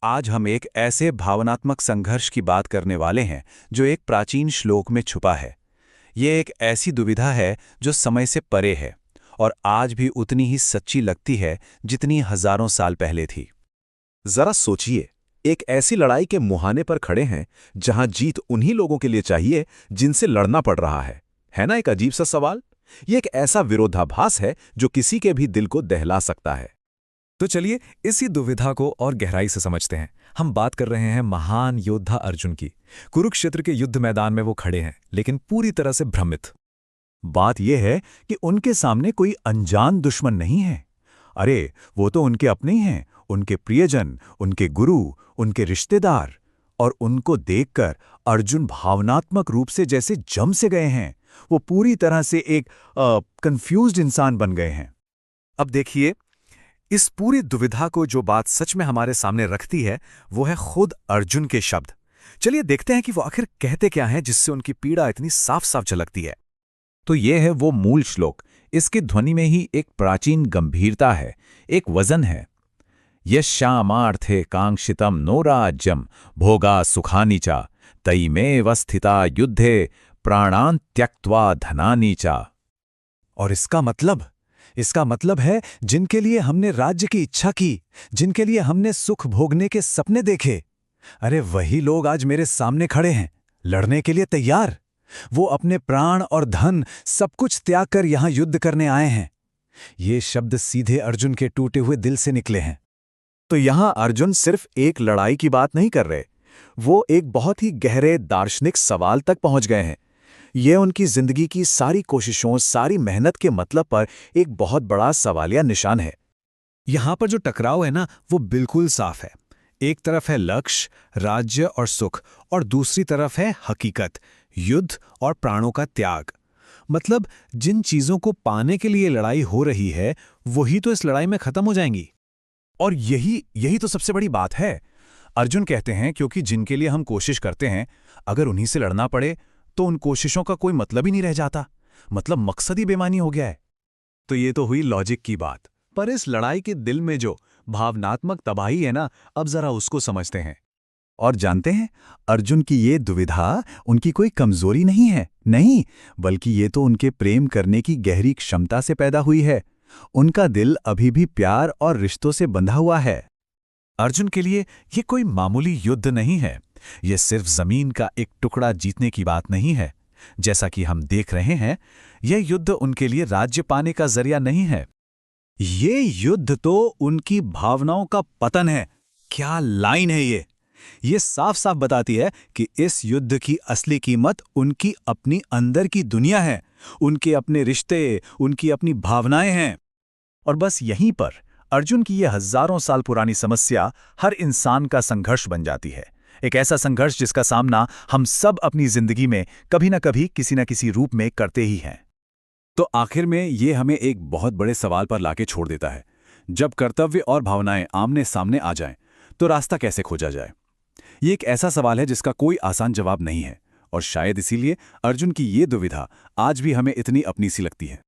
आज हम एक ऐसे भावनात्मक संघर्ष की बात करने वाले हैं जो एक प्राचीन श्लोक में छुपा है। ये एक ऐसी दुविधा है जो समय से परे है और आज भी उतनी ही सच्ची लगती है जितनी हजारों साल पहले थी। जरा सोचिए, एक ऐसी लड़ाई के मुहाने पर खड़े हैं जहां जीत उन्हीं लोगों के लिए चाहिए जिनसे लड़ना पड़ रहा है ना? एक अजीब सा सवाल। ये एक ऐसा विरोधाभास है जो किसी के भी दिल को दहला सकता है। तो चलिए इसी दुविधा को और गहराई से समझते हैं। हम बात कर रहे हैं महान योद्धा अर्जुन की। कुरुक्षेत्र के युद्ध मैदान में वो खड़े हैं, लेकिन पूरी तरह से भ्रमित। बात यह है कि उनके सामने कोई अनजान दुश्मन नहीं है। अरे, वो तो उनके अपने ही हैं, उनके प्रियजन, उनके गुरु, उनके रिश्तेदार। और उनको देखकर अर्जुन भावनात्मक रूप से जैसे जम से गए हैं। वो पूरी तरह से एक कंफ्यूज्ड इंसान बन गए हैं। अब देखिए, इस पूरी दुविधा को जो बात सच में हमारे सामने रखती है वो है खुद अर्जुन के शब्द। चलिए देखते हैं कि वो आखिर कहते क्या हैं जिससे उनकी पीड़ा इतनी साफ साफ झलकती है। तो ये है वो मूल श्लोक। इसकी ध्वनि में ही एक प्राचीन गंभीरता है, एक वजन है। यश्यामार्थे कांक्षितम नो राज्यम भोगा सुखानि च तयिमेव स्थिता युद्धे प्राणान् त्यक्त्वा धनानि च। और इसका मतलब है जिनके लिए हमने राज्य की इच्छा की, जिनके लिए हमने सुख भोगने के सपने देखे, अरे वही लोग आज मेरे सामने खड़े हैं, लड़ने के लिए तैयार। वो अपने प्राण और धन सब कुछ त्याग कर यहां युद्ध करने आए हैं। ये शब्द सीधे अर्जुन के टूटे हुए दिल से निकले हैं। तो यहां अर्जुन सिर्फ एक लड़ाई की बात नहीं कर रहे, वो एक बहुत ही गहरे दार्शनिक सवाल तक पहुंच गए हैं। ये उनकी जिंदगी की सारी कोशिशों, सारी मेहनत के मतलब पर एक बहुत बड़ा सवालिया निशान है। यहां पर जो टकराव है ना, वो बिल्कुल साफ है। एक तरफ है लक्ष्य, राज्य और सुख, और दूसरी तरफ है हकीकत, युद्ध और प्राणों का त्याग। मतलब जिन चीजों को पाने के लिए लड़ाई हो रही है वही तो इस लड़ाई में खत्म हो जाएंगी। और यही तो सबसे बड़ी बात है। अर्जुन कहते हैं क्योंकि जिनके लिए हम कोशिश करते हैं, अगर उन्हीं से लड़ना पड़े तो उन कोशिशों का कोई मतलब ही नहीं रह जाता। मतलब मकसद ही बेमानी हो गया है। तो ये तो हुई लॉजिक की बात, पर इस लड़ाई के दिल में जो भावनात्मक तबाही है ना, अब जरा उसको समझते हैं। और जानते हैं, अर्जुन की ये दुविधा उनकी कोई कमजोरी नहीं है, नहीं, बल्कि ये तो उनके प्रेम करने की गहरी क्षमता से पैदा हुई है। उनका दिल अभी भी प्यार और रिश्तों से बंधा हुआ है। अर्जुन के लिए ये कोई मामूली युद्ध नहीं है। ये सिर्फ जमीन का एक टुकड़ा जीतने की बात नहीं है। जैसा कि हम देख रहे हैं, यह युद्ध उनके लिए राज्य पाने का जरिया नहीं है। ये युद्ध तो उनकी भावनाओं का पतन है। क्या लाइन है ये! ये साफ साफ बताती है कि इस युद्ध की असली कीमत उनकी अपनी अंदर की दुनिया है, उनके अपने रिश्ते, उनकी अपनी भावनाएं हैं। और बस यहीं पर अर्जुन की यह हजारों साल पुरानी समस्या हर इंसान का संघर्ष बन जाती है। एक ऐसा संघर्ष जिसका सामना हम सब अपनी जिंदगी में कभी न कभी किसी न किसी रूप में करते ही हैं। तो आखिर में ये हमें एक बहुत बड़े सवाल पर लाके छोड़ देता है। जब कर्तव्य और भावनाएं आमने सामने आ जाएं, तो रास्ता कैसे खोजा जाए? ये एक ऐसा सवाल है जिसका कोई आसान जवाब नहीं है, और शायद इसीलिए अर्जुन की ये दुविधा आज भी हमें इतनी अपनी सी लगती है।